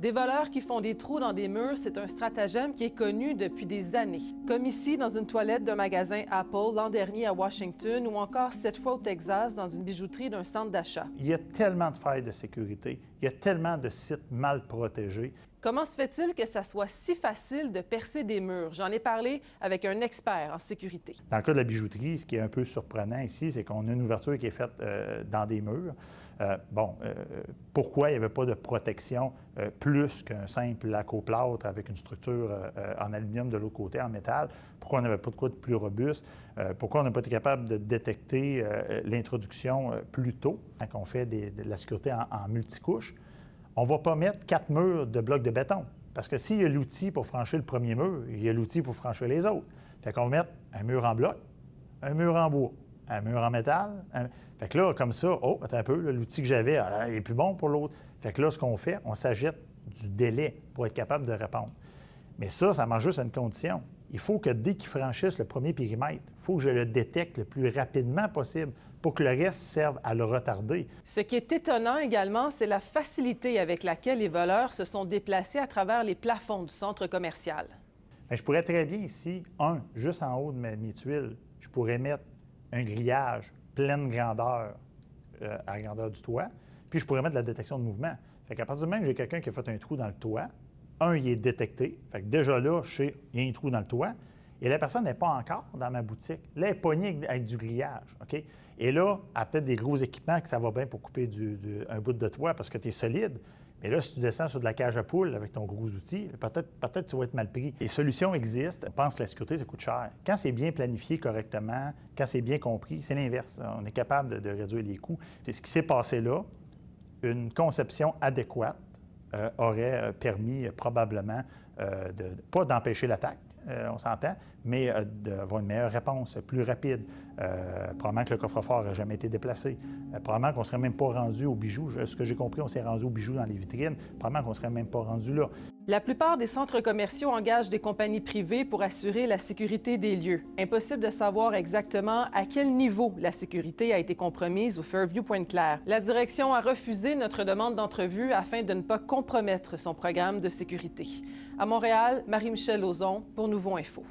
Des voleurs qui font des trous dans des murs, c'est un stratagème qui est connu depuis des années. Comme ici, dans une toilette d'un magasin Apple l'an dernier à Washington, ou encore cette fois au Texas, dans une bijouterie d'un centre d'achat. Il y a tellement de failles de sécurité, il y a tellement de sites mal protégés. Comment se fait-il que ça soit si facile de percer des murs? J'en ai parlé avec un expert en sécurité. Dans le cas de la bijouterie, ce qui est un peu surprenant ici, c'est qu'on a une ouverture qui est faite dans des murs. Pourquoi il n'y avait pas de protection plus qu'un simple lac au plâtre avec une structure en aluminium de l'autre côté, en métal? Pourquoi on n'avait pas de quoi de plus robuste? Pourquoi on n'a pas été capable de détecter l'introduction plus tôt quand on fait de la sécurité en multicouche? On ne va pas mettre 4 murs de blocs de béton. Parce que s'il y a l'outil pour franchir le premier mur, il y a l'outil pour franchir les autres. Fait qu'on va mettre un mur en bloc, un mur en bois, un mur en métal. Fait que là, comme ça, attends un peu, l'outil que j'avais, il est plus bon pour l'autre. Fait que là, ce qu'on fait, on s'ajoute du délai pour être capable de répondre. Mais ça marche juste à une condition. Il faut que dès qu'ils franchissent le premier périmètre, il faut que je le détecte le plus rapidement possible pour que le reste serve à le retarder. Ce qui est étonnant également, c'est la facilité avec laquelle les voleurs se sont déplacés à travers les plafonds du centre commercial. Bien, je pourrais très bien ici, juste en haut de mes tuiles, je pourrais mettre un grillage pleine grandeur à la grandeur du toit, puis je pourrais mettre de la détection de mouvement. Fait qu'à partir du moment que j'ai quelqu'un qui a fait un trou dans le toit, il est détecté. Fait que déjà là, je sais, il y a un trou dans le toit. Et la personne n'est pas encore dans ma boutique. Là, elle est pognée avec du grillage, OK? Et là, elle a peut-être des gros équipements que ça va bien pour couper un bout de toit parce que tu es solide. Mais là, si tu descends sur de la cage à poules avec ton gros outil, peut-être tu vas être mal pris. Les solutions existent. On pense que la sécurité, ça coûte cher. Quand c'est bien planifié correctement, quand c'est bien compris, c'est l'inverse. On est capable de réduire les coûts. C'est ce qui s'est passé là. Une conception adéquate aurait permis probablement, pas d'empêcher l'attaque, on s'entend, mais d'avoir une meilleure réponse, plus rapide. Probablement que le coffre-fort n'aurait jamais été déplacé. Probablement qu'on ne serait même pas rendu aux bijoux. Ce que j'ai compris, on s'est rendu aux bijoux dans les vitrines. Probablement qu'on ne serait même pas rendu là. La plupart des centres commerciaux engagent des compagnies privées pour assurer la sécurité des lieux. Impossible de savoir exactement à quel niveau la sécurité a été compromise au Fairview-Pointe-Claire. La direction a refusé notre demande d'entrevue afin de ne pas compromettre son programme de sécurité. À Montréal, Marie-Michelle Lauzon pour Nouveau Info.